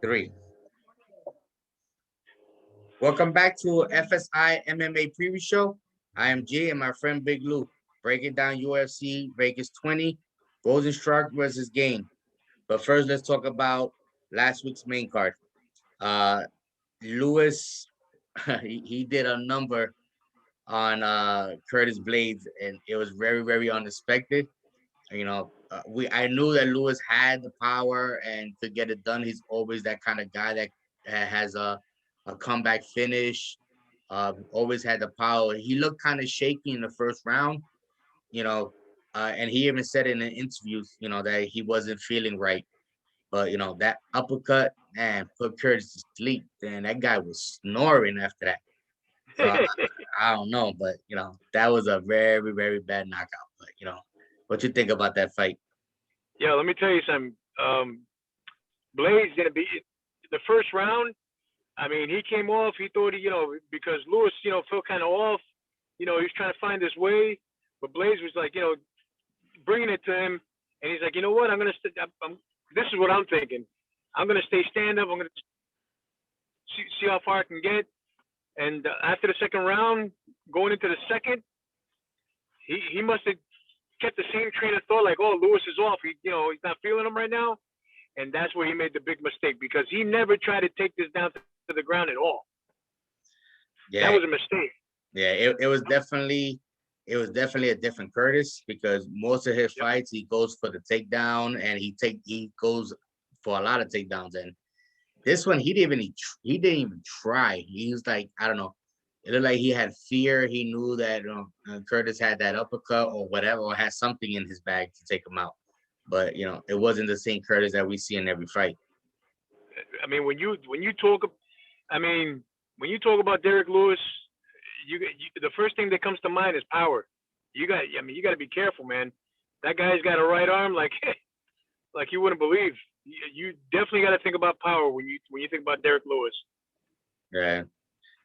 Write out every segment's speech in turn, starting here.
Three. Welcome back to FSI MMA preview show. I am G and my friend Big Lou breaking down UFC Vegas 20, Golden Shark versus Game. But first, let's talk about last week's main card. Uh, Lewis, he did a number on Curtis Blades, and it was very, very unexpected. I knew that Lewis had the power and could get it done. He's always that kind of guy that has a comeback finish. Always had the power. He looked kind of shaky in the first round, and he even said in an interviews, that he wasn't feeling right. But that uppercut, man, put Curtis to sleep. And that guy was snoring after that. So I don't know, but that was a very, very bad knockout. But what you think about that fight? Yeah, let me tell you something. Blade's gonna be the first round. I mean, he came off. He thought because Lewis, felt kind of off. He was trying to find his way, but Blaze was like, bringing it to him, and he's like, you know what? This is what I'm thinking. I'm gonna stay stand up. I'm gonna see how far I can get. And after the second round, going into the second, he must have kept the same train of thought, like, oh, Lewis is off. He's not feeling him right now. And that's where he made the big mistake, because he never tried to take this down to the ground at all. Yeah, that was a mistake. Yeah, it was definitely a different Curtis, because most of his fights he goes for the takedown, and he goes for a lot of takedowns. And this one he didn't even try. He was like, I don't know. It looked like he had fear. He knew that Curtis had that uppercut or whatever, or had something in his bag to take him out. But it wasn't the same Curtis that we see in every fight. I mean, when you talk about Derek Lewis, the first thing that comes to mind is power. You got to be careful, man. That guy's got a right arm like you wouldn't believe. You definitely got to think about power when you think about Derek Lewis. Yeah,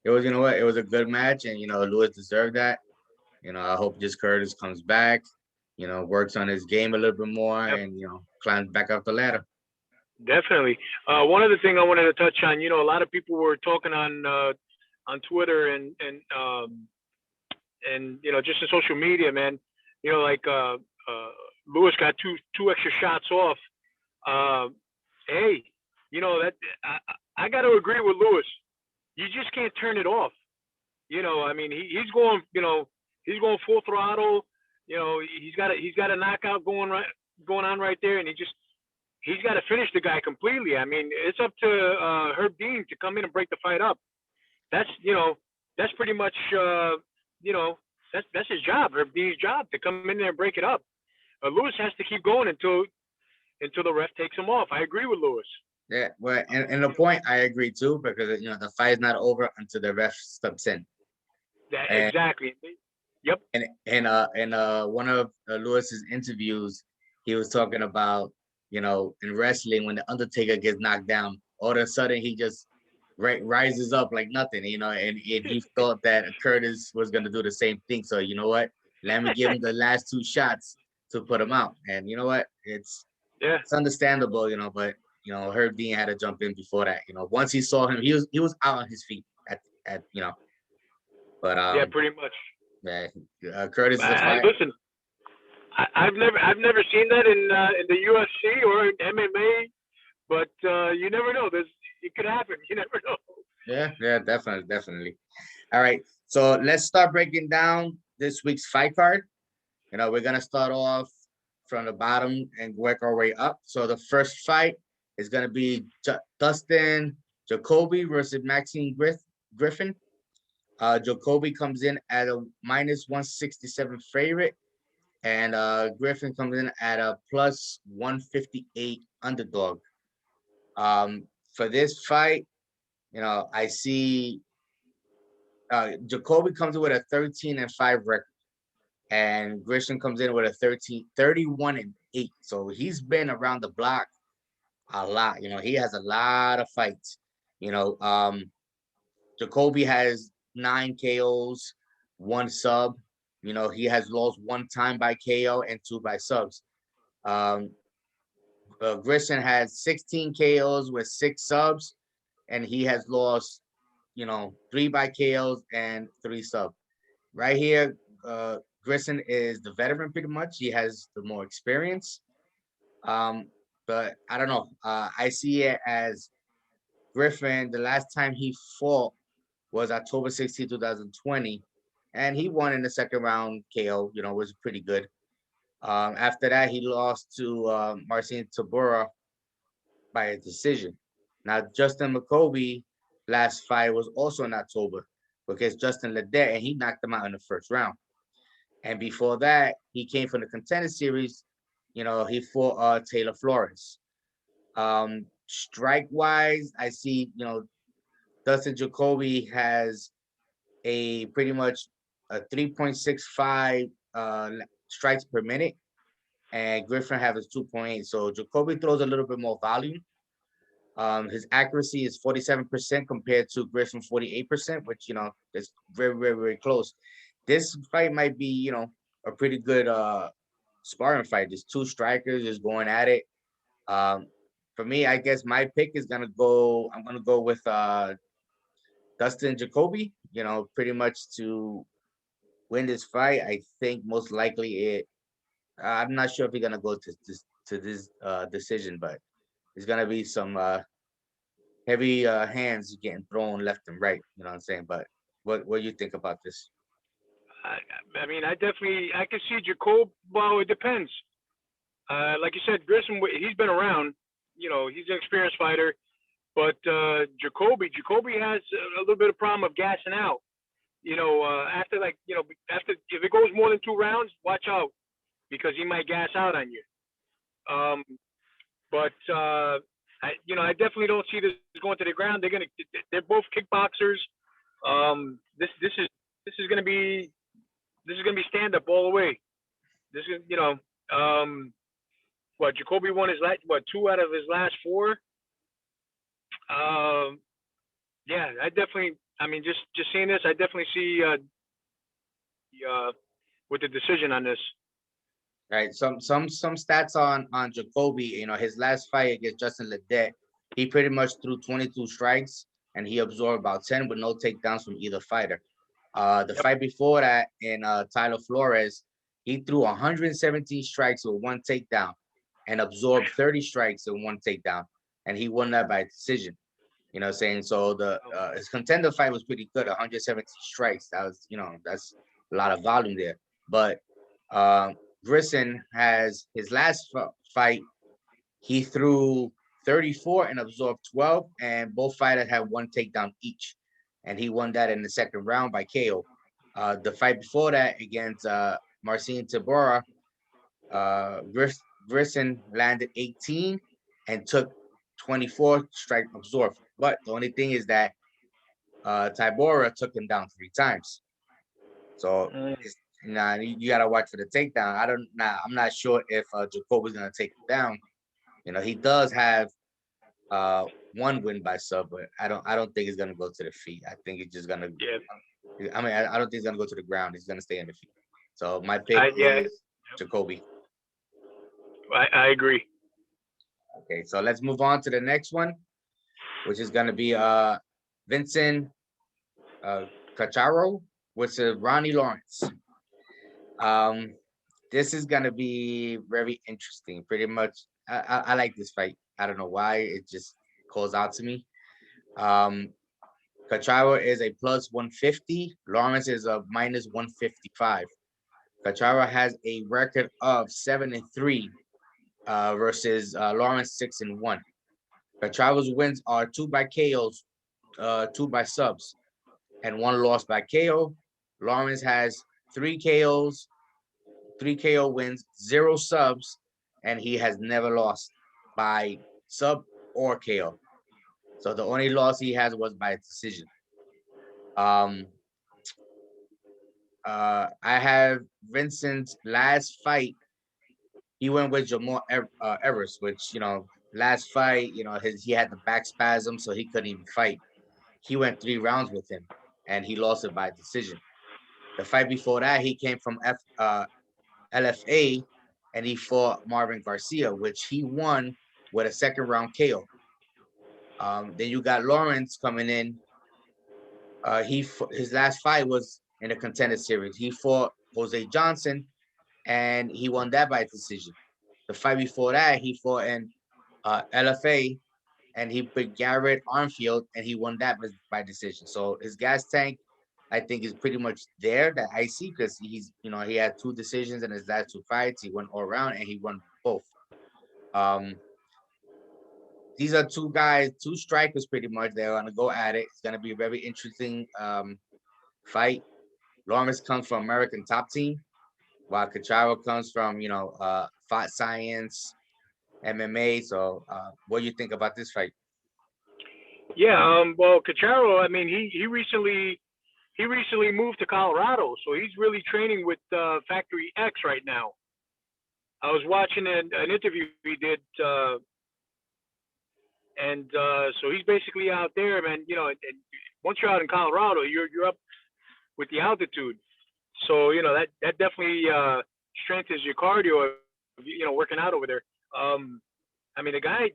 it was. It was a good match, and Lewis deserved that. I hope just Curtis comes back, works on his game a little bit more, yep, and climbs back up the ladder. Definitely. One other thing I wanted to touch on, a lot of people were talking on Twitter and just in social media, man. Lewis got two extra shots off. Hey, that I got to agree with Lewis. You just can't turn it off. I mean, he's going, he's going full throttle. He's got a knockout going on right there, and he's got to finish the guy completely. I mean, it's up to Herb Dean to come in and break the fight up. That's pretty much that's his job, Herb Dean's job, to come in there and break it up. Lewis has to keep going until the ref takes him off. I agree with Lewis. Yeah, well, and the point I agree too, because the fight is not over until the ref steps in. Exactly. Yep. And one of Lewis's interviews, he was talking about in wrestling, when the Undertaker gets knocked down, all of a sudden he just rises up like nothing, and he thought that Curtis was gonna do the same thing. So what? Let me give him the last two shots to put him out. And what? It's understandable, but Herb Dean had to jump in before that. Once he saw him, he was out on his feet at. But yeah, pretty much. Yeah, Curtis is a fight. Listen, I've never seen that in the UFC or in MMA, but you never know. It could happen. You never know. Yeah, definitely. All right, so let's start breaking down this week's fight card. We're gonna start off from the bottom and work our way up. So the first fight is gonna be Dustin Jacoby versus Maxine Griffin. Jacoby comes in at a -167 favorite, and Griffin comes in at a +158 underdog. For this fight, I see Jacoby comes in with a 13-5 record, and Griffin comes in with a 31-8. So he's been around the block a lot. He has a lot of fights. Jacoby has 9 KOs, 1 sub. He has lost 1 time by KO and 2 by subs. Grissom has 16 KOs with 6 subs, and he has lost, 3 by KOs and 3 subs. Right here, Grissom is the veteran pretty much. He has the more experience. But I don't know. I see it as Griffin. The last time he fought was October 16, 2020, and he won in the second round KO. Was pretty good. After that, he lost to Marcin Tybura by a decision. Now, Justin McCoby last fight was also in October because Justin Ledet, and he knocked him out in the first round. And before that, he came from the Contender Series. He fought Taylor Flores. Strike wise, I see, Dustin Jacoby has a pretty much a 3.65 strikes per minute, and Griffin has 2.8. So Jacoby throws a little bit more volume. His accuracy is 47% compared to Griffin 48%, which is very, very, very close. This fight might be, a pretty good sparring fight. There's 2 strikers just going at it. For me, I guess my pick is I'm gonna go with Dustin Jacoby, pretty much to win this fight. I think most likely I'm not sure if he's gonna go to this decision, but there's gonna be some heavy hands getting thrown left and right. You know what I'm saying? But what do you think about this? I mean, I can see Jacob. Well, it depends. Like you said, Grissom, he's been around. He's an experienced fighter. But Jacoby has a little bit of problem of gassing out. After if it goes more than 2 rounds, watch out because he might gas out on you. But I definitely don't see this going to the ground. They're both kickboxers. This is gonna be stand up all the way. This is Jacoby won his 2 out of his last 4. Yeah, I mean, just seeing this, I definitely see with the decision on this. Right. Some stats on Jacoby. His last fight against Justin Ledet, he pretty much threw 22 strikes and he absorbed about 10 with no takedowns from either fighter. The fight before that in Tyler Flores, he threw 117 strikes with 1 takedown and absorbed 30 strikes and 1 takedown, and he won that by decision. You know what I'm saying? So his contender fight was pretty good, 170 strikes. That was, that's a lot of volume there. But Grissom has his last fight, he threw 34 and absorbed 12, and both fighters had 1 takedown each, and he won that in the second round by KO. The fight before that against Marcin Tybura, Grissom landed 18 and took 24 strike absorbed. But the only thing is that Tybura took him down 3 times. So you gotta watch for the takedown. I'm not sure if Jacoby's gonna take him down. He does have 1 win by sub, but I don't think he's gonna go to the feet. I think he's just gonna. Yeah. I mean, I don't think he's gonna go to the ground. He's gonna stay in the feet. So my pick is Jacoby. I agree. Okay, so let's move on to the next one, which is gonna be Vincent Kacharo with Ronnie Lawrence. This is gonna be very interesting. Pretty much, I like this fight. I don't know why, it just calls out to me. Kacharo is a plus 150. Lawrence is a minus 155. Kacharo has a record of 7-3 versus Lawrence 6-1. Kacharo's wins are 2 by KOs, 2 by subs, and 1 loss by KO. Lawrence has 3 KOs, 3 KO wins, 0 subs, and he has never lost by sub or KO. So the only loss he has was by decision. I have Vincent's last fight. He went with Jamal Everest, which, last fight, he had the back spasm, so he couldn't even fight. He went 3 rounds with him, and he lost it by decision. The fight before that, he came from LFA, and he fought Marvin Garcia, which he won with a second round KO. Then you got Lawrence coming in. His last fight was in a contender series. He fought Jose Johnson, and he won that by decision. The fight before that, he fought in LFA, and he beat Garrett Armfield, and he won that by decision. So his gas tank, I think, is pretty much there that I see, because he had 2 decisions in his last 2 fights. He won all around, and he won both. These are 2 guys, 2 strikers, pretty much. They're gonna go at it. It's gonna be a very interesting fight. Lawrence comes from American Top Team, while Kacharo comes from Fight Science, MMA. So, what do you think about this fight? Yeah. Well, Kacharo, I mean, he recently moved to Colorado, so he's really training with Factory X right now. I was watching an interview he did, and so he's basically out there, man. And once you're out in Colorado, you're up with the altitude, so that definitely strengthens your cardio. Working out over there. I mean, the guy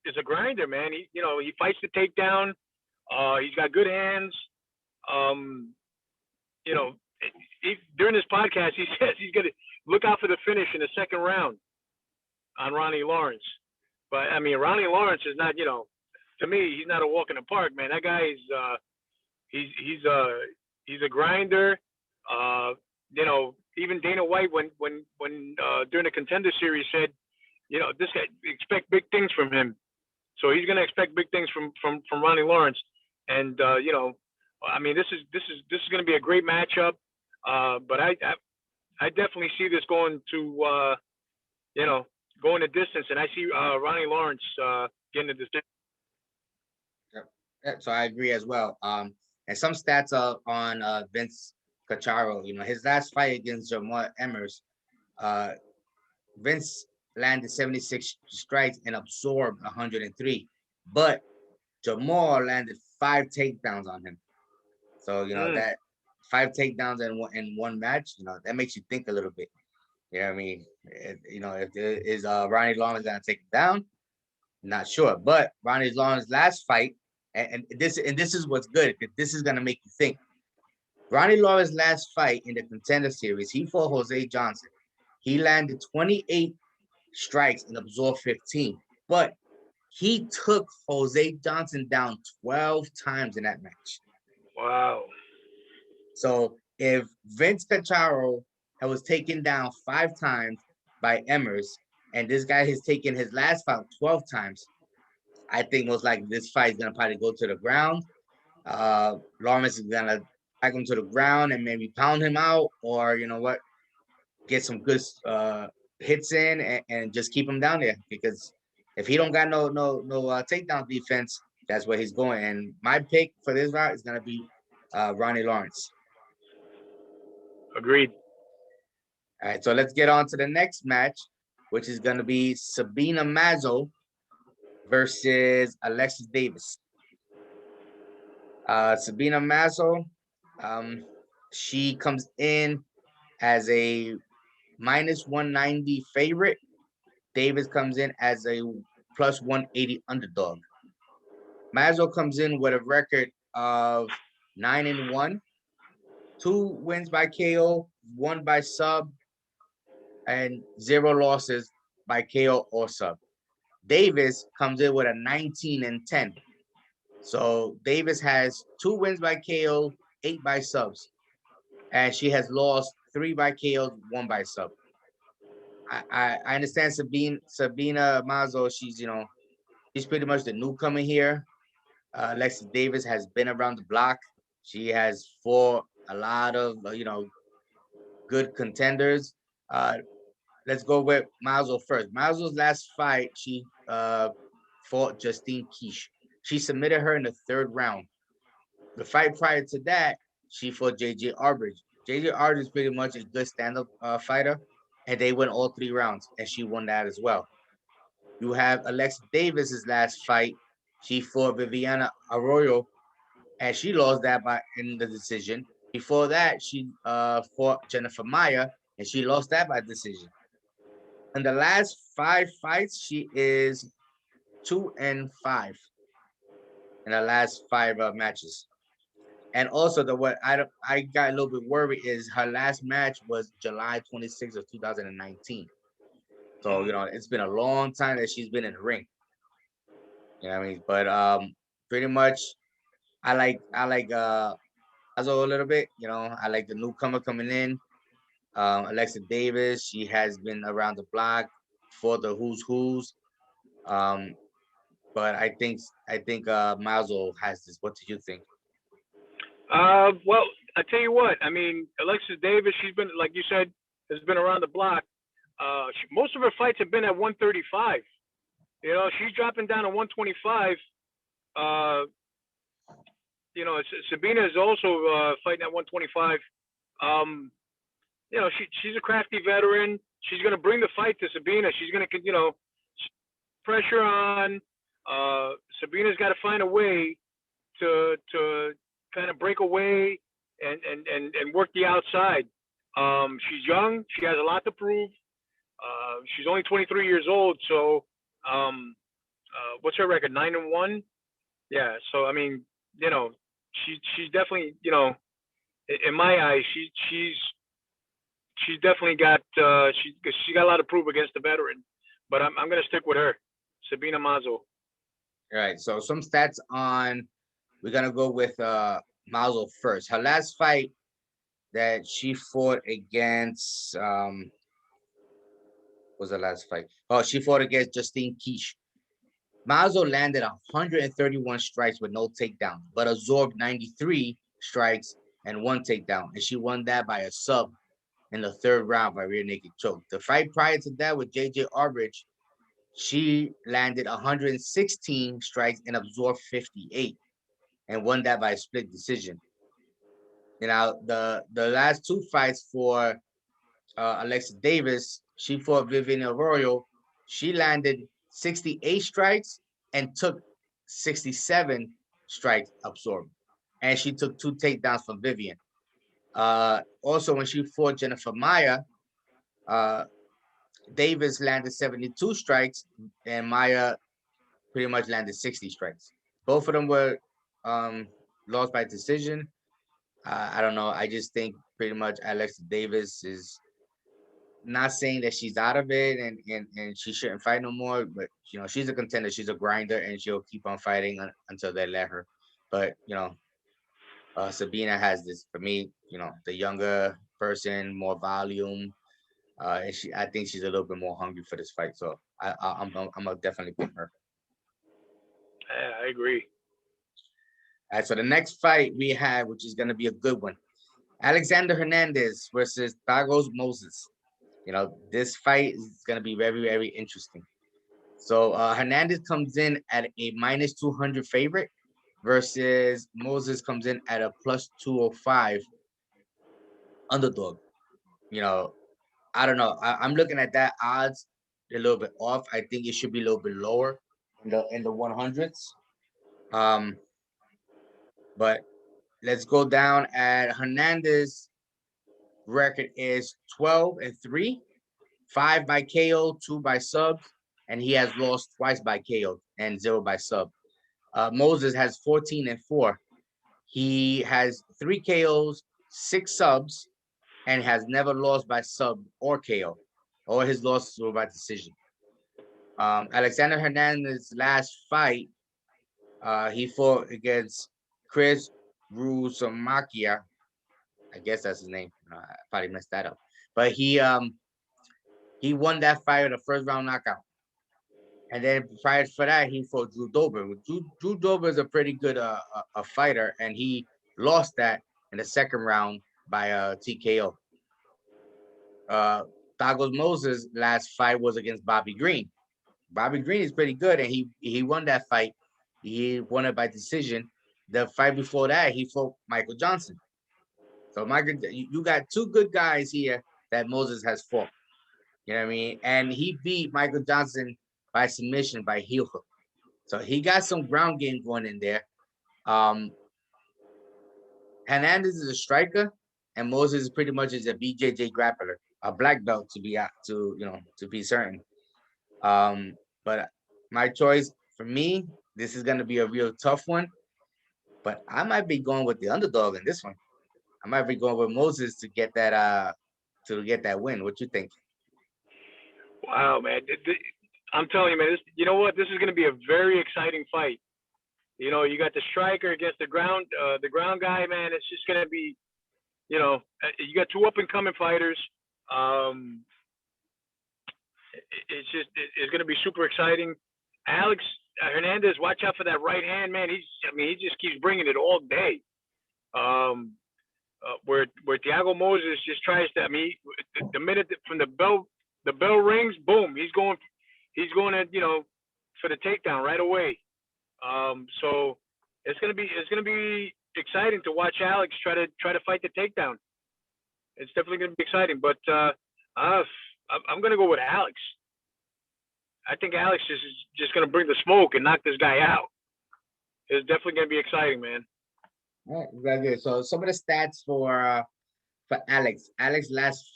is a grinder, man. He fights the takedown. He's got good hands. During this podcast, he says he's gonna look out for the finish in the second round on Ronnie Lawrence. But I mean, Ronnie Lawrence is not, to me, he's not a walk in the park, man. That guy is, he's a grinder. Even Dana White, when during the Contender Series, said, this guy, expect big things from him. So he's gonna expect big things from Ronnie Lawrence. And I mean, this is gonna be a great matchup. But I definitely see this going to going the distance, and I see Ronnie Lawrence getting the distance. Yeah, so I agree as well. And some stats on Vince Kacharo. His last fight against Jamal Emmers, Vince landed 76 strikes and absorbed 103, but Jamal landed 5 takedowns on him. So that 5 takedowns in one match, that makes you think a little bit. You know what I mean? Is Ronnie Lawrence gonna take it down? Not sure, but Ronnie Lawrence's last fight, and this is what's good, because this is gonna make you think. Ronnie Lawrence's last fight in the Contender Series, he fought Jose Johnson. He landed 28 strikes and absorbed 15, but he took Jose Johnson down 12 times in that match. Wow. So if Vince Kacharo was taken down 5 times by Emmers, and this guy has taken his last fight 12 times, I think most likely this fight is going to probably go to the ground. Lawrence is going to drag him to the ground and maybe pound him out, or get some good hits in and just keep him down there, because if he don't got no takedown defense, that's where he's going. And my pick for this route is going to be Ronnie Lawrence. Agreed. All right, so let's get on to the next match, which is going to be Sabina Mazzo versus Alexis Davis. Sabina Mazzo, she comes in as a -190 favorite. Davis comes in as a +180 underdog. Mazzo comes in with a record of 9-1, 2 wins by KO, 1 by sub, and 0 losses by KO or sub. Davis comes in with a 19-10. So Davis has 2 wins by KO, 8 by subs, and she has lost 3 by KO, 1 by sub. I understand Sabina Mazzo. She's pretty much the newcomer here. Alexis Davis has been around the block. She has fought a lot of good contenders. Let's go with Mazzo first. Mazzo's last fight, she fought Justine Kish. She submitted her in the 3rd round. The fight prior to that, she fought JJ Arbridge. JJ Arbridge is pretty much a good stand-up fighter, and they went all 3 rounds, and she won that as well. You have Alexis Davis's last fight. She fought Viviana Arroyo, and she lost that in the decision. Before that, she fought Jennifer Maia, and she lost that by decision. in the last 5 fights, she is 2-5 in the last 5 matches. And also what I got a little bit worried is her last match was July 26th of 2019. So, it's been a long time that she's been in the ring. You know what I mean? But pretty much I like Mazzo a little bit. I like the newcomer coming in. Alexa Davis, she has been around the block for the who's. But I think Mazzo has this. What do you think? Well, I tell you what. I mean, Alexis Davis, she's been, like you said, has been around the block. Most of her fights have been at 135. She's dropping down to 125. Sabina is also fighting at 125. She's a crafty veteran. She's going to bring the fight to Sabina. She's going to, pressure on. Sabina's got to find a way to kind of break away and work the outside. She's young. She has a lot to prove. She's only 23 years old. So, what's her record? 9-1. Yeah. So I mean, she's definitely, in my eyes, she's definitely got she got a lot to prove against the veteran. But I'm gonna stick with her, Sabina Mazzo. All right. So some stats on. We're gonna go with Mazzo first. Her last fight that she fought against was the last fight. Oh, she fought against Justine Kish. Mazzo landed 131 strikes with no takedown, but absorbed 93 strikes and 1 takedown, and she won that by a sub in the 3rd round by rear naked choke. The fight prior to that with JJ Arbridge, she landed 116 strikes and absorbed 58, and won that by a split decision. The last 2 fights for Alexis Davis, she fought Vivian Arroyo. She landed 68 strikes and took 67 strikes absorbed. And she took 2 takedowns from Vivian. Also, when she fought Jennifer Maia, Davis landed 72 strikes and Maia pretty much landed 60 strikes. Both of them were lost by decision. I don't know. I just think pretty much Alexis Davis is not saying that she's out of it and she shouldn't fight no more, but she's a contender, she's a grinder, and she'll keep on fighting until they let her. But Sabina has this, for me, the younger person, more volume, and I think she's a little bit more hungry for this fight. So I'm gonna definitely pick her. Yeah, I agree. All right, so the next fight we have, which is gonna be a good one, Alexander Hernandez versus Douglas Moses. This fight is going to be very, very interesting. So Hernandez comes in at a -200 favorite versus Moses comes in at a +205 underdog. I don't know. I'm looking at that odds a little bit off. I think it should be a little bit lower in the 100s. But let's go down at Hernandez. Record is 12-3, 5 by KO, 2 by subs, and he has lost twice by KO and 0 by sub. Moses has 14-4. He has 3 KOs, 6 subs, and has never lost by sub or KO. All his losses were by decision. Alexander Hernandez's last fight, he fought against Chris Rusamakia. I guess that's his name. I probably messed that up. But he won that fight with a 1st round knockout. And then prior for that, he fought Drew Dober. Drew Dober is a pretty good a fighter, and he lost that in the 2nd round by TKO. Douglas Moses' last fight was against Bobby Green. Bobby Green is pretty good, and he won that fight. He won it by decision. The fight before that, he fought Michael Johnson. So you got 2 good guys here that Moses has fought. You know what I mean? And he beat Michael Johnson by submission by heel hook. So he got some ground game going in there. Hernandez is a striker, and Moses is pretty much a BJJ grappler. a black belt to be to be certain. But my choice for me, this is gonna be a real tough one. But I might be going with the underdog in this one. I might be going with Moses to get that win. What you think? Wow, man. I'm telling you, man. You know what? This is going to be a very exciting fight. You know, you got the striker against the ground guy, man. It's just going to be, you got two up and coming fighters. Um, it's going to be super exciting. Alex Hernandez, watch out for that right hand, man. He just keeps bringing it all day. Where Thiago Moses just tries to, the minute from the bell rings, boom, he's going to, for the takedown right away. So it's gonna be exciting to watch Alex try to fight the takedown. It's definitely gonna be exciting, but I'm gonna go with Alex. I think Alex is just gonna bring the smoke and knock this guy out. It's definitely gonna be exciting, man. All right, very good. So some of the stats for Alex. Alex last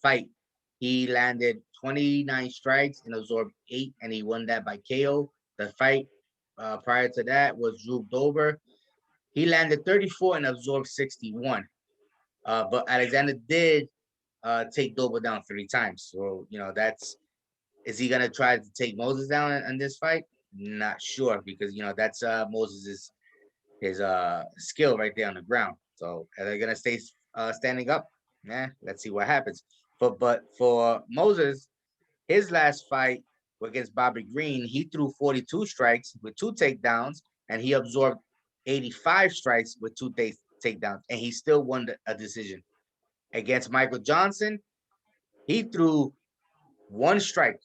fight, he landed 29 strikes and absorbed 8, and he won that by KO. The fight prior to that was Drew Dober. He landed 34 and absorbed 61. But Alexander did take Dober down 3 times. So, is he gonna try to take Moses down in this fight? Not sure, because that's Moses's his skill right there on the ground. So are they gonna stay standing up? Let's see what happens. But for Moses, his last fight against Bobby Green, he threw 42 strikes with 2 takedowns, and he absorbed 85 strikes with 2 takedowns, and he still won a decision. Against Michael Johnson, he threw 1 strike,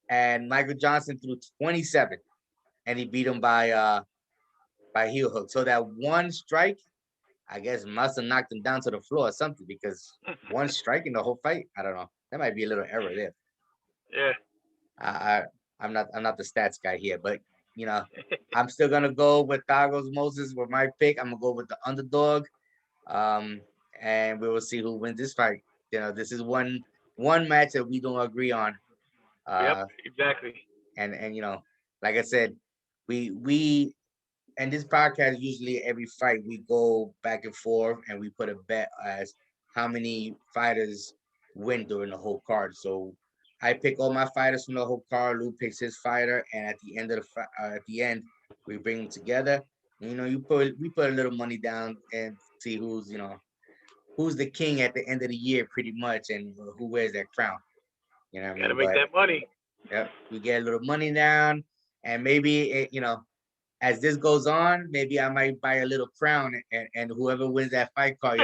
and Michael Johnson threw 27, and he beat him by heel hook. So that 1 strike, I guess, must have knocked him down to the floor or something, because 1 strike in the whole fight, I don't know. That might be a little error there. Yeah. I'm not the stats guy here, but I'm still gonna go with Thagos Moses with my pick. I'm gonna go with the underdog, and we will see who wins this fight. This is one match that we don't agree on. Yep. Exactly. And like I said, we and this podcast, usually every fight we go back and forth and we put a bet as how many fighters win during the whole card. So I pick all my fighters from the whole card. Lou picks his fighter, and at the end of the end, we bring them together. And, we put a little money down and see who's the king at the end of the year, pretty much, and who wears that crown. You know what I mean? Gotta make that money. Yep, we get a little money down, and maybe as this goes on, maybe I might buy a little crown, and whoever wins that fight card,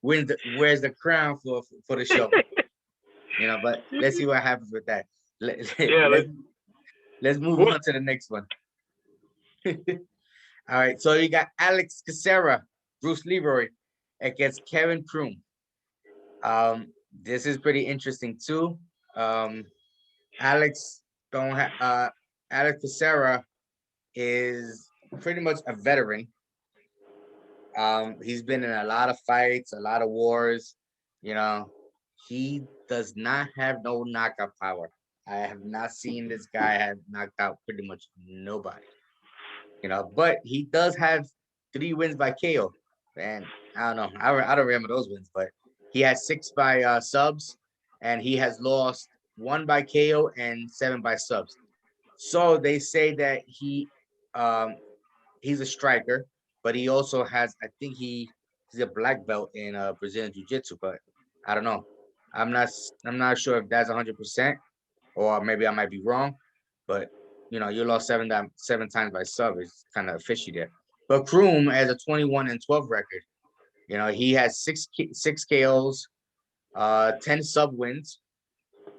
wears the crown for the show. But let's see what happens with that. Let's move on to the next one. All right, so you got Alex Cacera, Bruce Leroy against Kevin Kroom. This is pretty interesting too. Alex Cacera is pretty much a veteran. He's been in a lot of fights, a lot of wars. He does not have no knockout power. I have not seen this guy have knocked out pretty much nobody. But he does have 3 wins by KO, and I don't know. I don't remember those wins, but he has 6 by subs, and he has lost 1 by KO and 7 by subs. So they say that he's a striker, but he also has, I think he's a black belt in Brazilian Jiu-Jitsu, but I don't know. I'm not sure if that's 100%, or maybe I might be wrong. But you lost 7 times by sub. It's kind of fishy there. But Kroom has a 21-12 record. He has 6 KOs, 10 sub wins.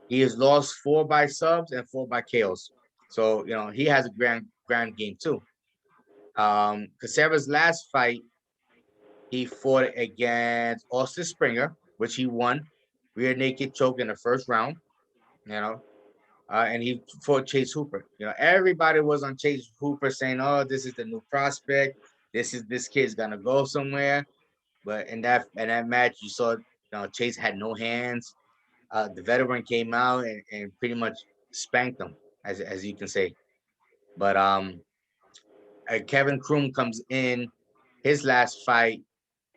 He has lost 4 by subs and 4 by KOs. So he has a grand game too. Cacera's last fight, he fought against Austin Springer, which he won, rear naked choke in the first round. And he fought Chase Hooper. Everybody was on Chase Hooper saying, "Oh, this is the new prospect. This kid's gonna go somewhere." But in that match, you saw Chase had no hands. The veteran came out and pretty much spanked him, as you can say. But Kevin Kroom comes in. His last fight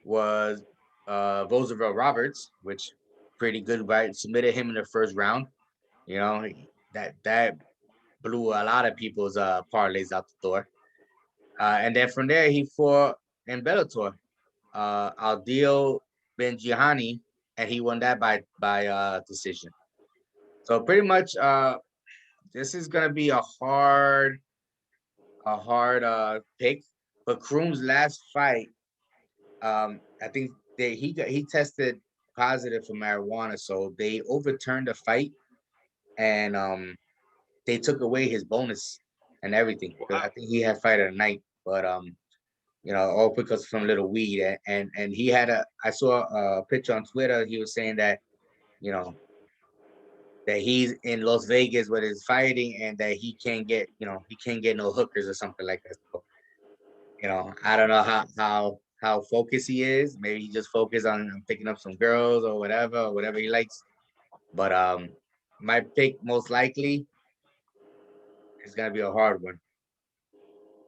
was Roosevelt Roberts, which pretty good, right? Submitted him in the first round. You know that blew a lot of people's parlays out the door. And then from there, he fought in Bellator, Aldil Benjihani, and he won that by decision. So pretty much, this is gonna be a hard pick. But Kroom's last fight, I think he tested positive for marijuana, so they overturned the fight and they took away his bonus and everything. Wow. I think he had fight of the night, but all because from little weed and he had I saw a picture on Twitter. He was saying that you know that he's in Las Vegas with his fighting and that he can't get no hookers or something like that. So, I don't know how focused he is. Maybe he just focused on picking up some girls or whatever he likes. But my pick most likely is gonna be a hard one.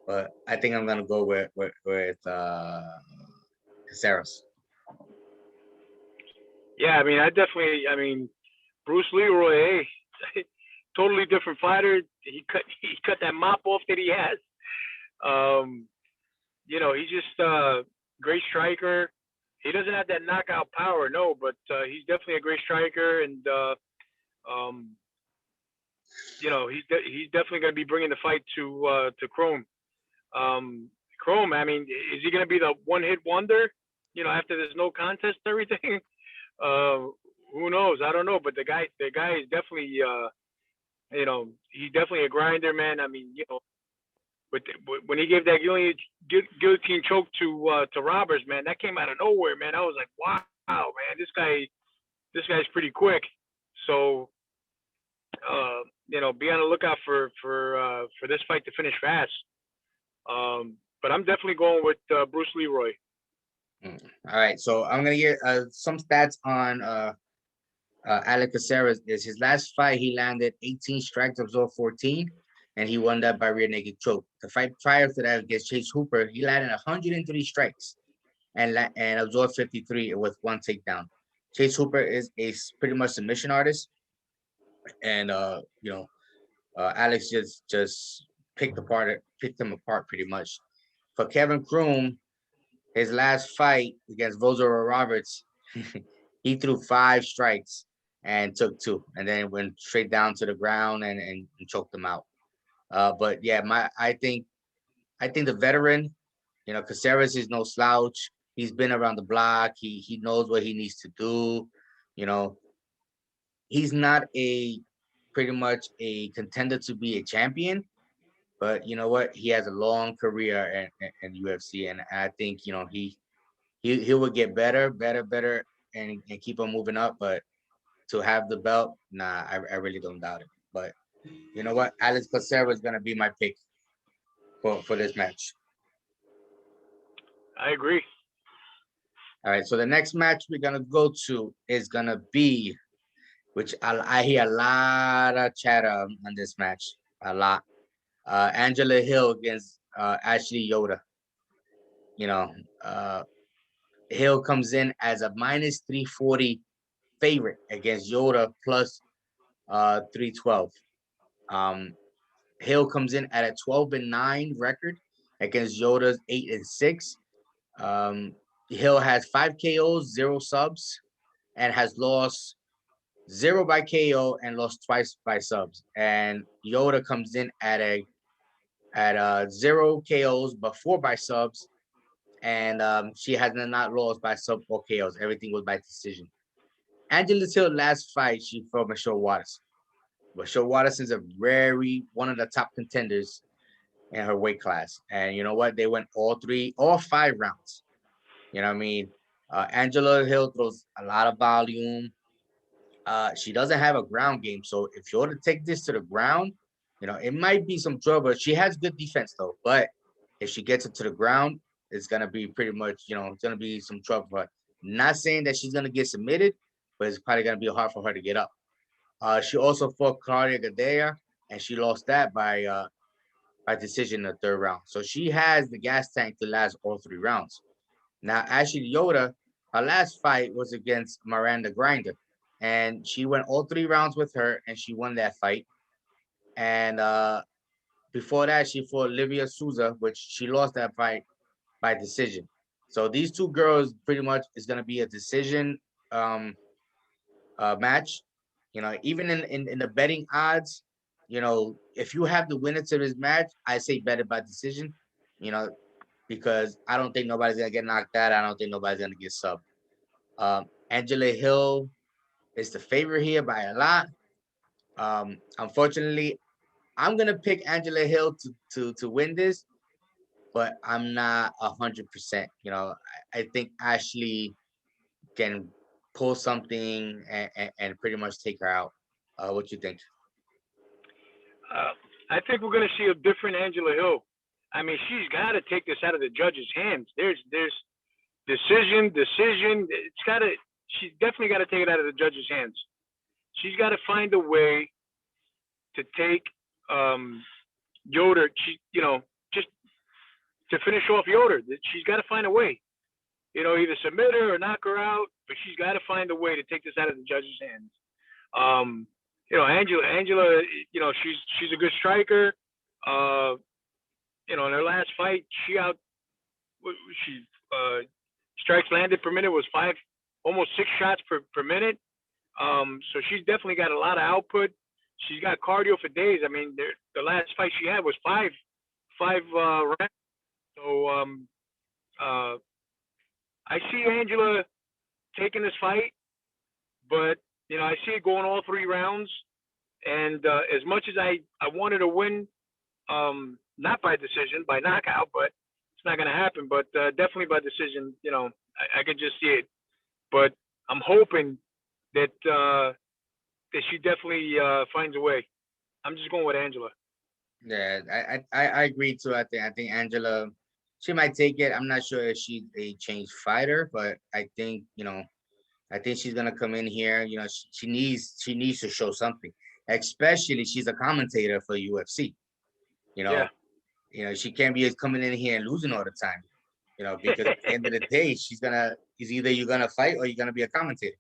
But I think I'm gonna go with Caceres. Yeah, I mean, Bruce Leroy, hey, totally different fighter. He cut that mop off that he has. Um, he's just great striker. He doesn't have that knockout power, no, but he's definitely a great striker, and um, he's definitely going to be bringing the fight to Chrome. Chrome, I mean, is he going to be the one hit wonder? After there's no contest and everything, uh, who knows? I don't know, but the guy is definitely, he's definitely a grinder, man. I mean, but when he gave that guillotine choke to Roberts, man, that came out of nowhere, man. I was like, wow, man, this guy's pretty quick. So, be on the lookout for this fight to finish fast. But I'm definitely going with Bruce Leroy. All right, so I'm gonna get some stats on Alec Cacera. Is his last fight he landed 18 strikes, absorbed 14, and he won that by rear naked choke. The fight prior to that against Chase Hooper, he landed 103 strikes and absorbed 53 with one takedown. Chase Hooper is pretty much submission artist, and Alex just picked him apart pretty much. For Kevin Kroom, his last fight against Roosevelt Roberts, he threw 5 strikes and took 2, and then went straight down to the ground and choked him out. But yeah, I think the veteran, Caceres is no slouch. He's been around the block. He knows what he needs to do. You know, he's not pretty much a contender to be a champion, but you know what? He has a long career in UFC, and I think he will get better, and keep on moving up. But to have the belt, nah, I really don't doubt it. But you know what? Alex Cacera is gonna be my pick for this match. I agree. All right. So the next match we're gonna go to is gonna be, which I hear a lot of chatter on this match, a lot. Angela Hill against Ashley Yoda. You know, uh, Hill comes in as a minus 340 favorite against Yoda plus 312. Um, Hill comes in at a 12-9 record against Yoda's 8-6. Um, Hill has 5 KOs, 0 subs, and has lost 0 by KO and lost twice by subs. And Yoda comes in at 0 KOs but 4 by subs, and she has not lost by sub or KOs. Everything was by decision. Angela Hill last fight she fought Michelle Waters. Michelle Waters is one of the top contenders in her weight class, and you know what? They went all 5 rounds. You know what I mean? Angela Hill throws a lot of volume. She doesn't have a ground game, so if you were to take this to the ground, it might be some trouble. She has good defense though, but if she gets it to the ground, it's gonna be pretty much, it's gonna be some trouble for her. Not saying that she's gonna get submitted, but it's probably gonna be hard for her to get up. She also fought Claudia Gadea, and she lost that by decision in the third round. So she has the gas tank to last all 3 rounds. Now, Ashley Yoda, her last fight was against Miranda Grinder, and she went all 3 rounds with her, and she won that fight. And before that, she fought Livia Souza, which she lost that fight by decision. So these two girls pretty much is going to be a decision um, match. Even in the betting odds, if you have the winner to this match, I say bet it by decision. You know, because I don't think nobody's gonna get knocked out. I don't think nobody's gonna get subbed. Angela Hill is the favorite here by a lot. Unfortunately, I'm gonna pick Angela Hill to win this, but I'm not 100%. I think Ashley can pull something and pretty much take her out. What you think? I think we're going to see a different Angela Hill. I mean, she's got to take this out of the judges' hands. There's decision. It's got to. She's definitely got to take it out of the judges' hands. She's got to find a way to take Yoder. Just to finish off Yoder. She's got to find a way. Either submit her or knock her out, but she's got to find a way to take this out of the judges' hands. Angela, she's a good striker. In her last fight, strikes landed per minute was almost 6 shots per minute. So she's definitely got a lot of output. She's got cardio for days. I mean, the last fight she had was five rounds. So I see Angela taking this fight, but I see it going all 3 rounds. And as much as I wanted to win, not by decision, by knockout, but it's not going to happen. But definitely by decision, I could just see it. But I'm hoping that she definitely finds a way. I'm just going with Angela. Yeah, I agree too. I think Angela, she might take it. I'm not sure if she's a changed fighter, but I think she's gonna come in here. She needs to show something. Especially she's a commentator for UFC. You know, Yeah. She can't be coming in here and losing all the time. Because at the end of the day, is either you're gonna fight or you're gonna be a commentator.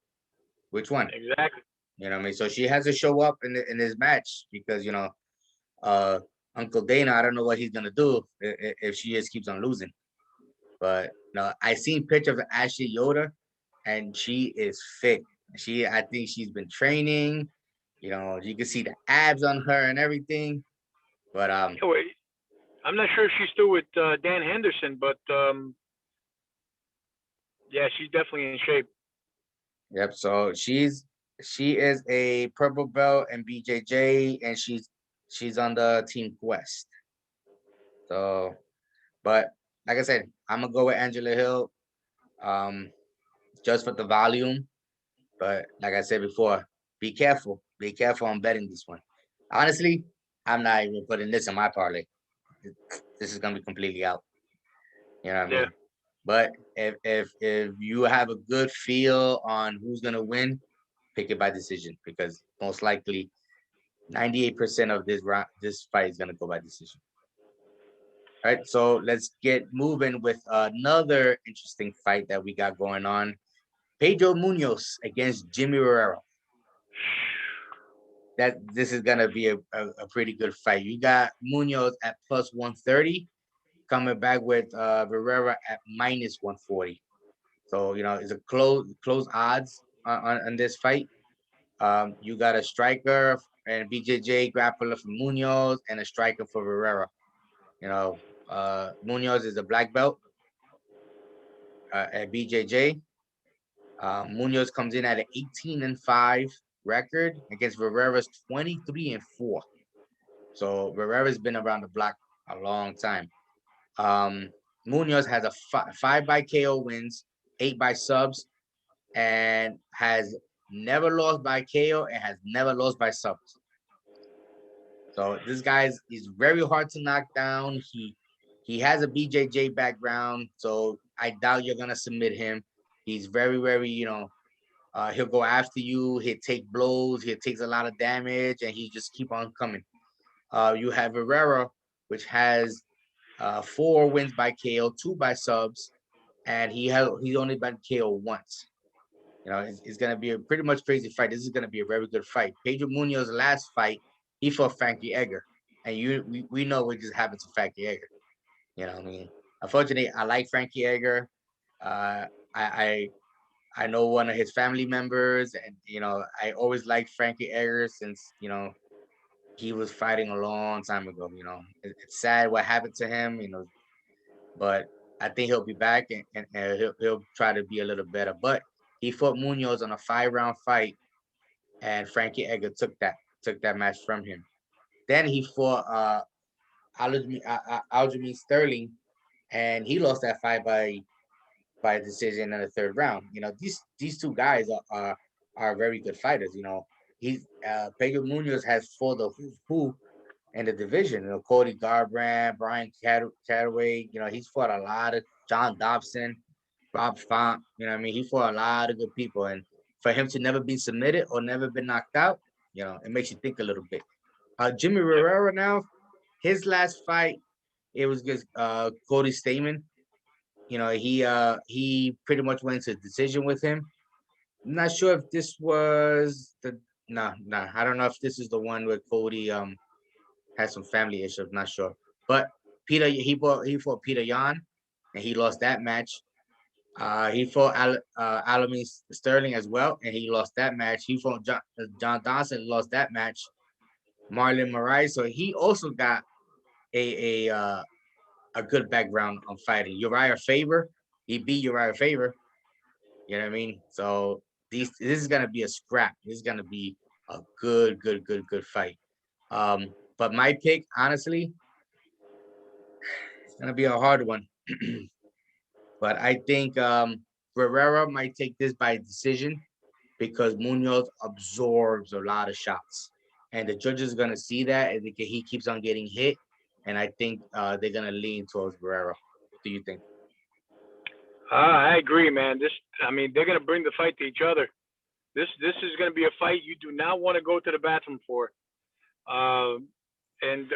Which one? Exactly. You know what I mean? So she has to show up in this match because Uncle Dana, I don't know what he's gonna do if she just keeps on losing. But I seen pictures of Ashley Yoda, and she is fit. I think she's been training. You can see the abs on her and everything. But I'm not sure if she's still with Dan Henderson, but yeah, she's definitely in shape. Yep. So she is a purple belt in BJJ, and she's on the Team Quest. So, but like I said, I'm gonna go with Angela Hill, just for the volume. But like I said before, be careful. Be careful on betting this one. Honestly, I'm not even putting this in my parlay. This is gonna be completely out. You know what I mean? Yeah. But if you have a good feel on who's gonna win, pick it by decision because most likely 98% of this fight is gonna go by decision. All right, so let's get moving with another interesting fight that we got going on. Pedro Munoz against Jimmy Guerrero. This is gonna be a pretty good fight. You got Munoz at plus 130, coming back with Guerrero at minus 140. So it's a close odds on this fight. You got a striker and BJJ grappler for Munoz and a striker for Guerrero. Munoz is a black belt at BJJ. Munoz comes in at an 18-5 record against Guerrero's 23-4. So Guerrero's been around the block a long time. Munoz has a 5 by KO wins, 8 by subs, and has never lost by KO and has never lost by subs. So this guy is very hard to knock down. He has a BJJ background, so I doubt you're gonna submit him. He's very, very, he'll go after you. He'll take blows. He takes a lot of damage, and he just keep on coming. You have Guerrero, which has 4 wins by KO, 2 by subs, and he's only been KO once. It's gonna be a pretty much crazy fight. This is gonna be a very good fight. Pedro Munoz's last fight, he fought Frankie Edgar, and we know what just happened to Frankie Edgar. I mean, unfortunately, I like Frankie Edgar. Uh, I know one of his family members, and I always liked Frankie Edgar since he was fighting a long time ago. It's sad what happened to him. But I think he'll be back, and he'll try to be a little better. But he fought Munoz on a 5-round fight, and Frankie Edgar took that match from him. Then he fought Aljamain Sterling, and he lost that fight by decision in the 3rd round. These 2 guys are very good fighters. He's Pedro Munoz has fought the who in the division. Cody Garbrandt, Brian Cataway. He's fought a lot of John Dobson, Rob Font. He fought a lot of good people, and for him to never be submitted or never been knocked out, it makes you think a little bit. Jimmy Guerrero now, his last fight, it was against Cody Stamen. He pretty much went to decision with him. I'm not sure if this was the I don't know if this is the one where Cody had some family issues. Not sure, but Peter he fought Peter Yan, and he lost that match. He fought Aljamain Sterling as well, and he lost that match. He fought John Dawson, lost that match. Marlon Moraes, so he also got a good background on fighting. Uriah Faber, he beat Uriah Faber. You know what I mean? So this is gonna be a scrap. This is gonna be a good fight. But my pick, honestly, it's gonna be a hard one. But I think Guerrero might take this by decision because Munoz absorbs a lot of shots, and the judges are gonna see that, and he keeps on getting hit. And I think they're gonna lean towards Guerrero. What do you think? I agree, man. They're gonna bring the fight to each other. This is gonna be a fight you do not want to go to the bathroom for. And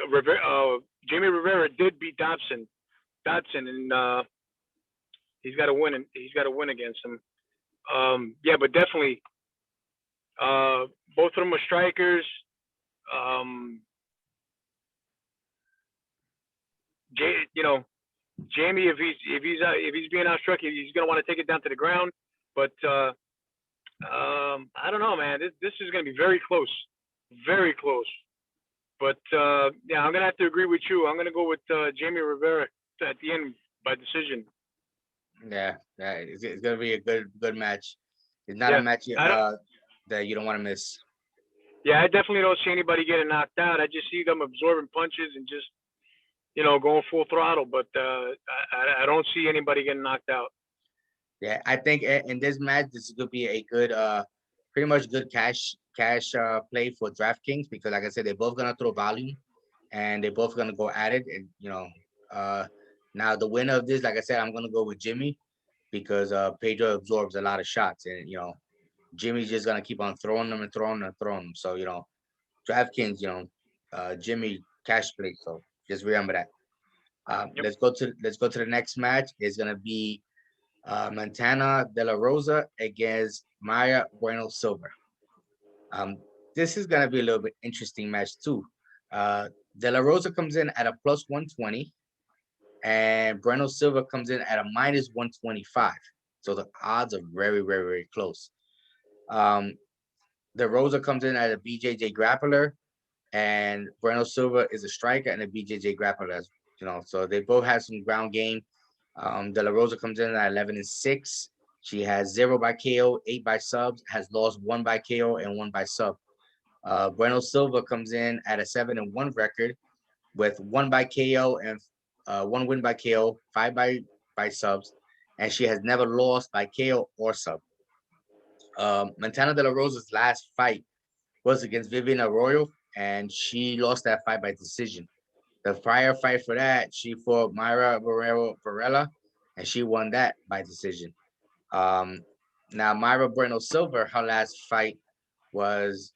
Jamie Rivera did beat Dodson, and he's got to win. And he's got to win against him. Yeah, but definitely, both of them are strikers. Jamie, if he's being outstruck, he's gonna want to take it down to the ground. But I don't know, man. This is gonna be very close, very close. But yeah, I'm gonna have to agree with you. I'm gonna go with Jamie Rivera at the end by decision. Yeah, it's gonna be a good match. It's not a match that you don't want to miss. Yeah, I definitely don't see anybody getting knocked out. I just see them absorbing punches and just going full throttle. But I don't see anybody getting knocked out. Yeah, I think in this match, this is gonna be a good, pretty much good cash play for DraftKings because, like I said, they're both gonna throw volume, and they're both gonna go at it. And now the winner of this, like I said, I'm gonna go with Jimmy because Pedro absorbs a lot of shots, and Jimmy's just gonna keep on throwing them and throwing them and throwing them. So DraftKings, Jimmy cash play. So just remember that. Yep. Let's go to the next match. It's gonna be Montana De La Rosa against Maya Bruno Silva. This is gonna be a little bit interesting match too. De La Rosa comes in at a plus 120, and Bruno Silva comes in at a minus 125. So the odds are very, very, very close. De Rosa comes in at a BJJ grappler, and Bruno Silva is a striker and a BJJ grappler. So they both have some ground game. De La Rosa comes in at 11-6. She has 0 by KO, 8 by subs, has lost 1 by KO and 1 by sub. Bruno Silva comes in at a 7-1 record with 1 by KO and 1 win by KO, 5 by subs, and she has never lost by KO or sub. Montana De La Rosa's last fight was against Vivian Arroyo, and she lost that fight by decision. The prior fight for that, she fought Myra Guerrero Varela, and she won that by decision. Now Myra Bruno Silva, her last fight was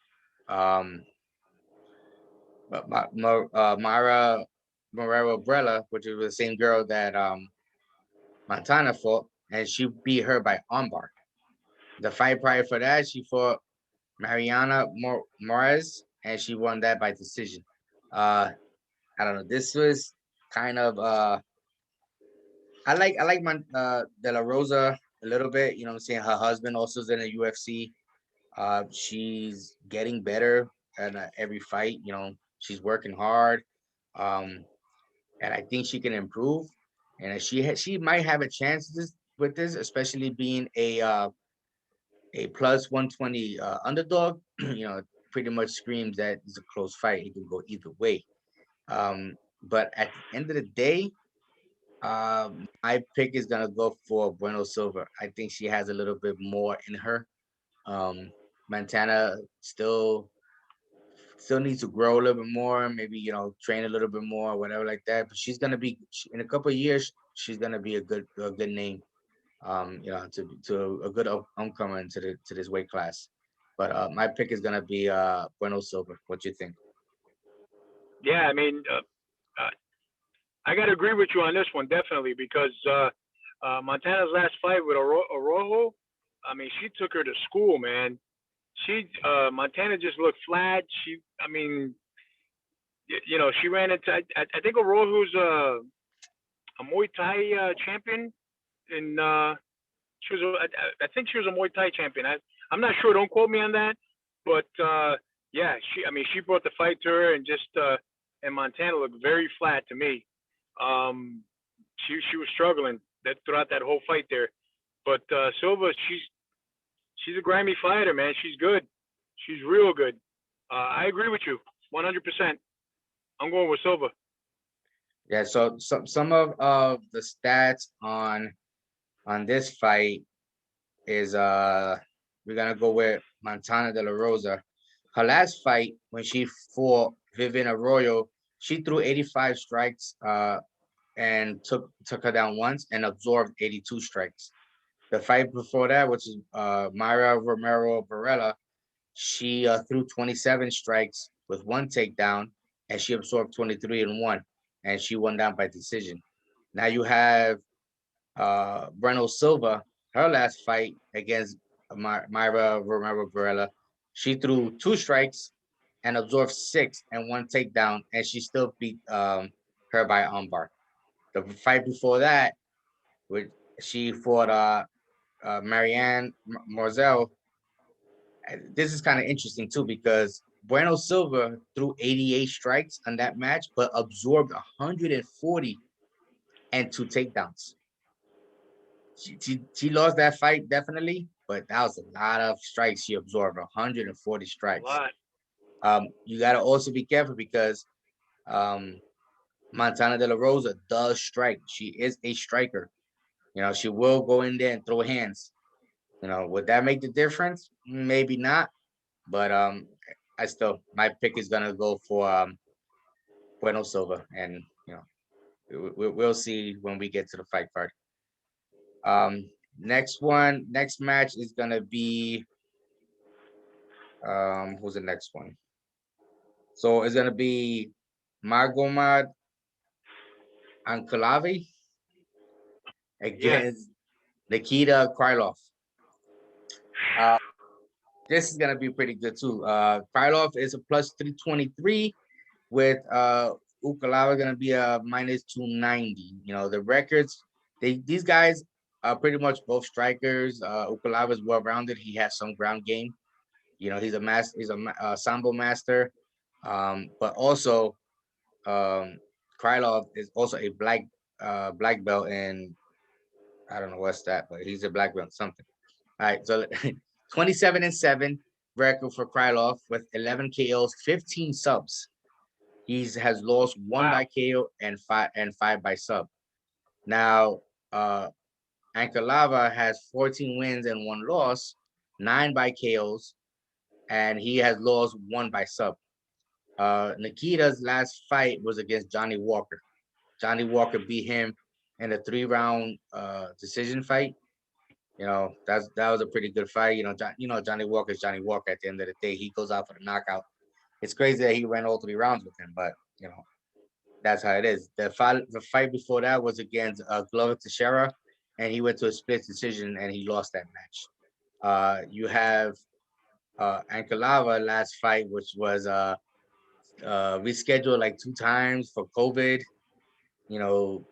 Myra Guerrero Varela, which was the same girl that Montana fought, and she beat her by armbar. The fight prior for that, she fought Mariana Moraes, and she won that by decision. I don't know. This was kind of I like my De La Rosa a little bit. You know what I'm saying? Her husband also is in the UFC. She's getting better at every fight. You know, she's working hard. Um, and I think she can improve. And she might have a chance with this, especially being a plus 120 underdog. You know, pretty much screams that it's a close fight. It can go either way. But at the end of the day, my pick is gonna go for Bueno Silva. I think she has a little bit more in her. Montana still needs to grow a little bit more, maybe train a little bit more, whatever like that. But she's gonna be in a couple of years. She's gonna be a good name. To a good outcome into this weight class. But my pick is gonna be Bueno Silva. What do you think? Yeah, I mean, uh, I got to agree with you on this one definitely because Montana's last fight with Orojo, I mean, she took her to school, man. Montana just looked flat. I mean, she ran into. I think Orojo's a Muay Thai champion, and I think she was a Muay Thai champion. I'm not sure. Don't quote me on that, but yeah, she brought the fight to her, and and Montana looked very flat to me. She was struggling throughout that whole fight there, but Silva, she's a grimy fighter, man. She's good. She's real good. I agree with you 100%. I'm going with Silva. Yeah. So some of the stats on this fight is we're gonna go with Montana De La Rosa. Her last fight when she fought Vivian Arroyo, she threw 85 strikes and took her down once and absorbed 82 strikes. The fight before that, which is Myra Romero Varela, she threw 27 strikes with one takedown and she absorbed 23 and one, and she won down by decision. Now you have Bruno Silva, her last fight against Myra Romero Varela, she threw two strikes and absorbed six and one takedown, and she still beat her by armbar. The fight before that, which she fought Marianne Morzel. This is kind of interesting too because Bueno Silva threw 88 strikes on that match, but absorbed 140 and two takedowns. She lost that fight definitely, but that was a lot of strikes she absorbed, 140 A strikes. lot. You got to also be careful because Montana De La Rosa does strike. She is a striker. She will go in there and throw hands. Would that make the difference? Maybe not, but my pick is gonna go for Bueno Silva, and we'll see when we get to the fight card. Next match is gonna be who's the next one? So it's gonna be Magomad Ankalavi Yeah. against Nikita Krylov. This is gonna be pretty good too. Krylov is a plus 323 with Ukalava gonna be a minus 290. The records, these guys are pretty much both strikers. Ukalava is well rounded. He has some ground game. He's a sambo master. But also Krylov is also a black belt in, I don't know what's that, but he's a black belt something. All right, so 27-7 record for Krylov with 11 KOs, 15 subs. He has lost one Wow. by KO and five by sub. Now, Ankalawa has 14 wins and one loss, 9 by KOs, and he has lost one by sub. Nikita's last fight was against Johnny Walker. Johnny Walker beat him in a 3-round decision fight. That was a pretty good fight. Johnny Walker's Johnny Walker. At the end of the day, he goes out for the knockout. It's crazy that he ran all 3 rounds with him, but that's how it is. The fight before that was against Glover Teixeira, and he went to a split decision and he lost that match. You have Ankalawa last fight, which was rescheduled like 2 times for COVID. You know,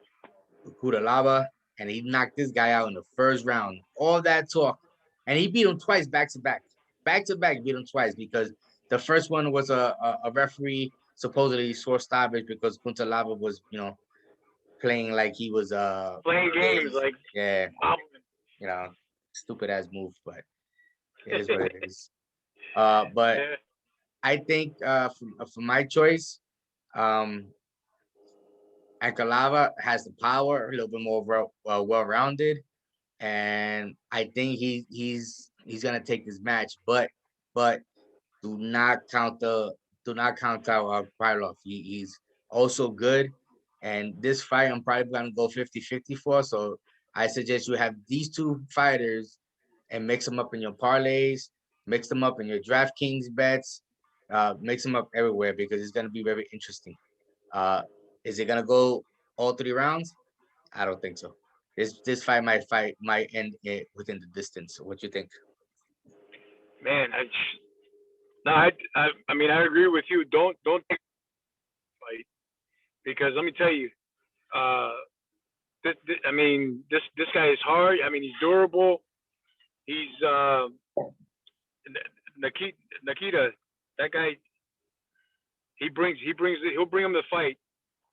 Kudalaba, and he knocked this guy out in the first round. All that talk, and he beat him twice back to back. Back to back, beat him twice because the first one was a referee supposedly saw stoppage because Kuntalaba was playing like he was playing games like yeah, wow. stupid ass move, but it is what it is. But Yeah. I think for my choice, Ankalawa has the power, a little bit more well-rounded, and I think he's gonna take this match. But do not count out Krylov. He's also good, and this fight I'm probably gonna go 50-50 for. So I suggest you have these two fighters and mix them up in your parlays, mix them up in your DraftKings bets, mix them up everywhere because it's gonna be very interesting. Uh, is it gonna go all 3 rounds? I don't think so. This fight might end it within the distance. What you think? Man, no, I mean I agree with you. Don't take a fight because let me tell you, uh, I mean this guy is hard. I mean he's durable. He's Nikita, Nikita, that guy. He'll bring him the fight.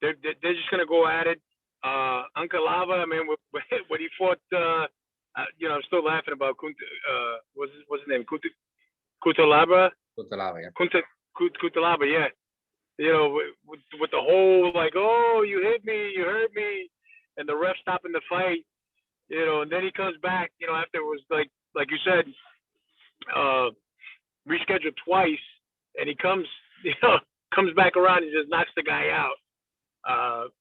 They're just gonna go at it. Uncle Lava, I mean, when he fought, I'm still laughing about what's his name? Kutalaba? Kutalaba, yeah. Kutalaba, yeah. With the whole like, oh, you hit me, you hurt me, and the ref stopping the fight, and then he comes back, after it was like you said, uh, rescheduled twice, and he comes, comes back around and just knocks the guy out.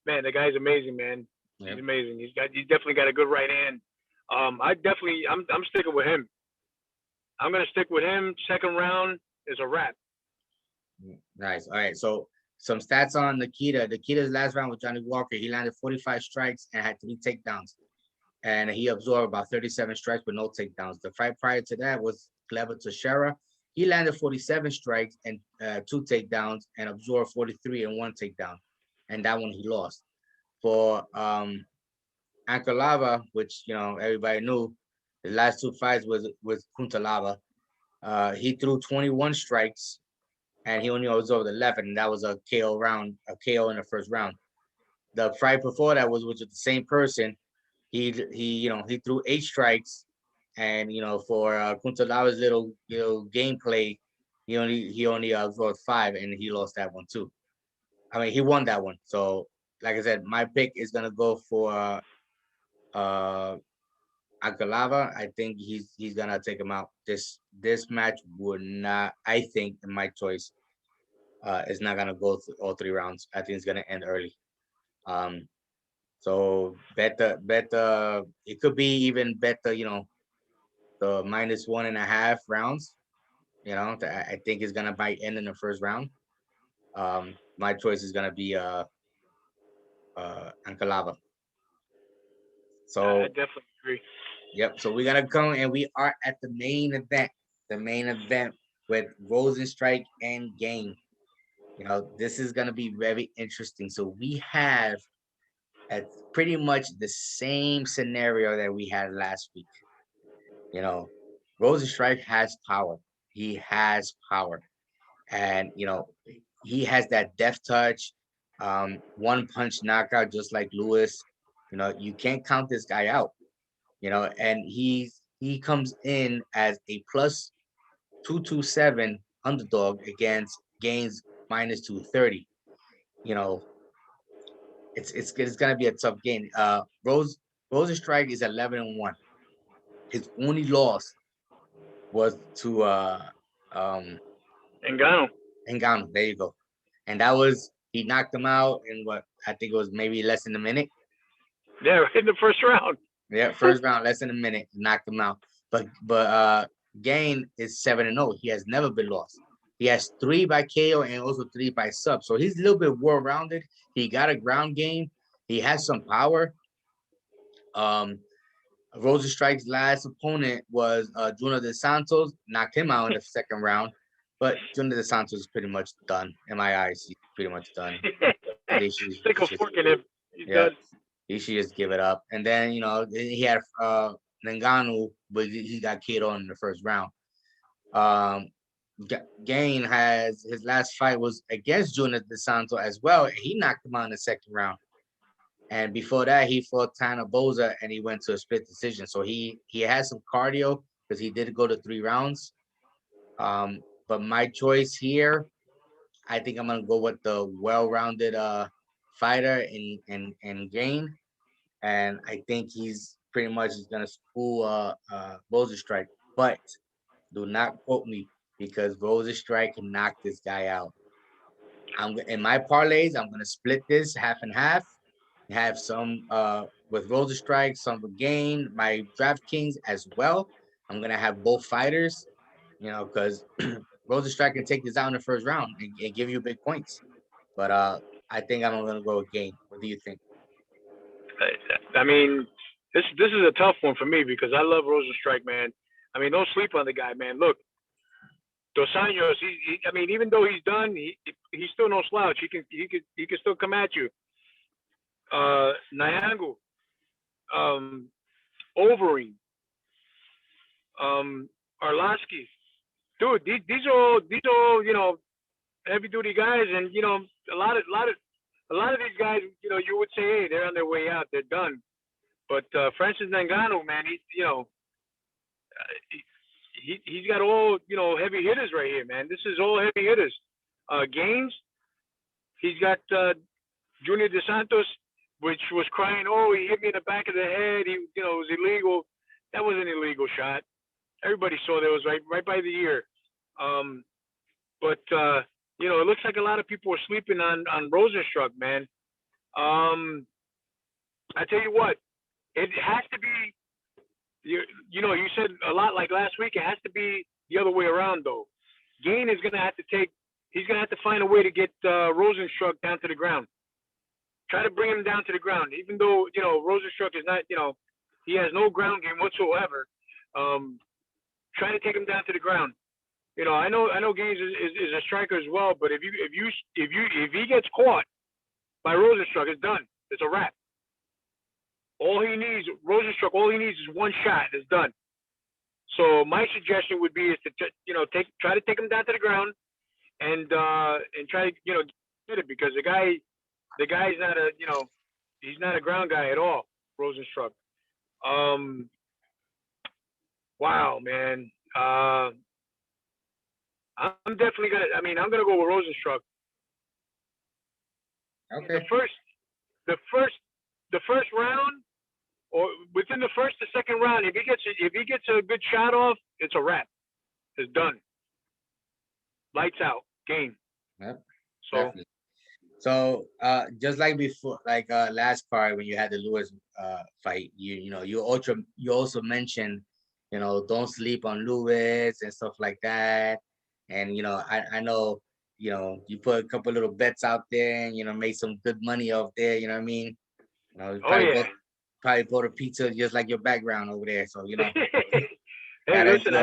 Man, the guy's amazing, man. He's amazing. He's definitely got a good right hand. I'm sticking with him. I'm gonna stick with him. Second round is a wrap. Nice. All right. So some stats on Nikita. Nikita's last round with Johnny Walker, he landed 45 strikes and had 3 takedowns. And he absorbed about 37 strikes with no takedowns. The fight prior to that was Glover Teixeira. He landed 47 strikes and 2 takedowns and absorbed 43 and 1 takedown. And that one he lost. For Ankalawa, which everybody knew, the last 2 fights was with Kuntalaba. He threw 21 strikes and he only absorbed 11, and that was a KO round, a KO in the first round. The fight before that was with the same person. He threw 8 strikes, and for Kuntalawa's little gameplay, he only absorbed 5, and he lost that one too. I mean, he won that one. So, like I said, my pick is gonna go for Akalava. I think he's gonna take him out. This match would not. I think in my choice, is not gonna go through all 3 rounds. I think it's gonna end early. Um, so better. It could be even better. The minus 1.5 rounds. I think it's gonna might end in the first round. My choice is gonna be Ankalawa. I So definitely agree. yep. So we're gonna come and we are at the main event. The main event with Rosenstrike and Game. This is gonna be very interesting. So we have at pretty much the same scenario that we had last week. Rosenstrike has power. He has power, and he has that death touch, one punch knockout, just like Lewis. You can't count this guy out. And he comes in as a plus 227 underdog against Gaines minus 230. You know, it's gonna be a tough game. Rosenstrike is 11-1. His only loss was to um Engano. Ngannou. There you go. and he knocked him out in what I think it was maybe less than a minute. Yeah, in the first round. Yeah, first round, less than a minute, knocked him out. But Gain is 7-0. He has never been lost. He has 3 by KO and also 3 by sub. So he's a little bit well-rounded. He got a ground game. He has some power. Rosenstrike's last opponent was Junior Dos Santos, knocked him out in the second round. But Junior Dos Santos is pretty much done. In my eyes, he's pretty much done. Stick a fork in him. He's done. He should just give it up. And then, he had Ngannou, but he got KO'd in the first round. Gain has his last fight was against Junior Dos Santos as well. And he knocked him out in the second round. And before that, he fought Tanner Boza and he went to a split decision. So he has some cardio because he did go to 3 rounds. But my choice here, I think I'm gonna go with the well-rounded fighter in Gain. And I think he's pretty much gonna school Rosenstrike. But do not quote me because Rosenstrike can knock this guy out. In my parlays, I'm gonna split this half and half. Have some with Rosenstrike, some with Gain, my DraftKings as well. I'm gonna have both fighters, because Rosenstrike can take this out in the first round and give you big points. But I think I'm gonna go with Gain. What do you think? I mean, this is a tough one for me because I love Rosenstrike, man. I mean, don't sleep on the guy, man. Look, Dos Anjos, I mean, even though he's done, he's still no slouch. He can still come at you. Nyangu, Overeem, Arlovsky, dude, these are all heavy duty guys, and a lot of these guys, you would say, hey, they're on their way out, they're done. But Francis Ngannou, man, he's got all heavy hitters right here, man. This is all heavy hitters. Gaines, he's got Junior Dos Santos, which was crying, oh, he hit me in the back of the head. It was illegal. That was an illegal shot. Everybody saw that. It was right by the ear. But it looks like a lot of people are sleeping on Rosenstruck, man. I tell you what, it has to be, you said a lot like last week, it has to be the other way around, though. Gain is going to have to he's going to have to find a way to get Rosenstruck down to the ground. Try to bring him down to the ground, even though, Rosenstruck is not, he has no ground game whatsoever. Try to take him down to the ground. I know Gaines is a striker as well, but if he gets caught by Rosenstruck, it's done. It's a wrap. Rosenstruck, all he needs is one shot. It's done. So my suggestion would be is to try to take him down to the ground and try to get it, because the guy's not he's not a ground guy at all, Rosenstruck. Wow, man. I'm definitely I'm gonna go with Rosenstruck. Okay. The first round, or within the first to second round, if he gets a good shot off, it's a wrap. It's done. Lights out. Game. Yep. So. Definitely. So just like before, last part when you had the Lewis fight, you also mentioned, don't sleep on Lewis and stuff like that. And I know you put a couple little bets out there and made some good money off there. You know what I mean? Probably bought a pizza just like your background over there. So Hey, listen,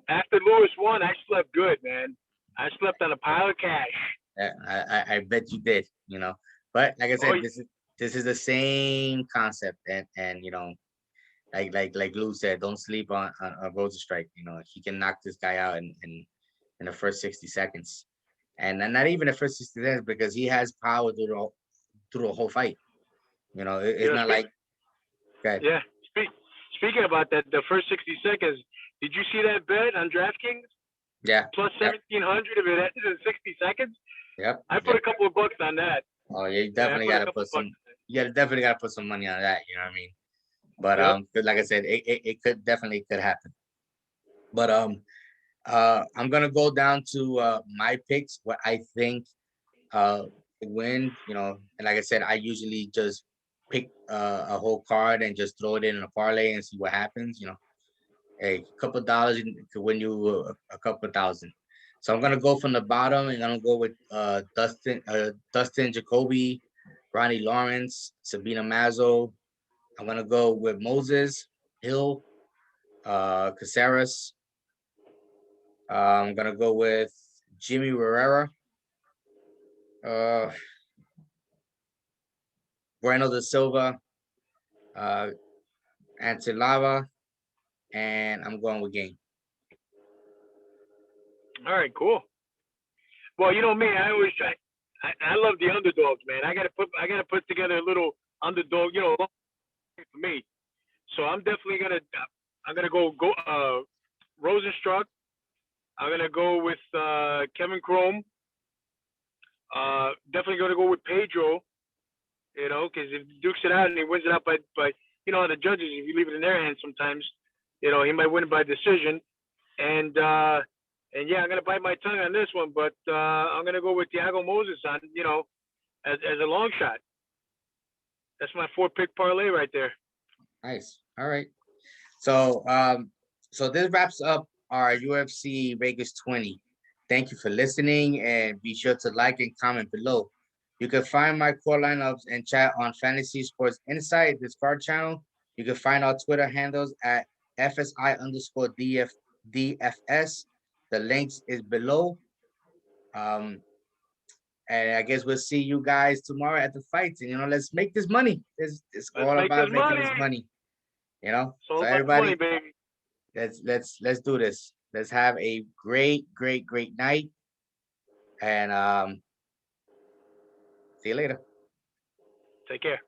after Lewis won, I slept good, man. I slept on a pile of cash. I bet you did, but like I said, this is the same concept, and like Lou said, don't sleep on Rosenstrike. He can knock this guy out in the first 60 seconds, and not even the first 60 seconds, because he has power through the whole fight. It's not like. Okay. Yeah. Speaking about that, the first 60 seconds. Did you see that bet on DraftKings? Yeah. Plus 1,700 if it ended in 60 seconds. Yep. I put a couple of bucks on that. Oh, yeah, you definitely got to put some. Definitely got to put some money on that. You know what I mean? But 'cause like I said, it could happen. But I'm gonna go down to my picks, what I think win, and like I said, I usually just pick a whole card and just throw it in a parlay and see what happens. A couple dollars could win you a couple thousand. So I'm gonna go from the bottom, and I'm gonna go with Dustin Jacoby, Ronnie Lawrence, Sabina Mazzo. I'm gonna go with Moses Hill, Caceres. I'm gonna go with Jimmy Guerrero, uh, Bruno Silva, uh, Antilava, and I'm going with Game. All right, cool. Well, you know me, I always try. I love the underdogs, man. I gotta put together a little underdog, for me. So I'm definitely gonna go Rosenstruck. I'm gonna go with Kevin Chrome. Definitely gonna go with Pedro. Because if he dukes it out and he wins it out by the judges, if you leave it in their hands, sometimes he might win it by decision. And yeah, I'm gonna bite my tongue on this one, but I'm gonna go with Thiago Moses on as a long shot. That's my 4-pick parlay right there. Nice. All right. So so this wraps up our UFC Vegas 20. Thank you for listening, and be sure to like and comment below. You can find my core lineups and chat on Fantasy Sports Insight Discord channel. You can find our Twitter handles at FSI_DFS. The links is below. And I guess we'll see you guys tomorrow at the fights. And let's make this money. It's all about making this money. It's all So about everybody, money, baby. let's do this. Let's have a great night. And see you later. Take care.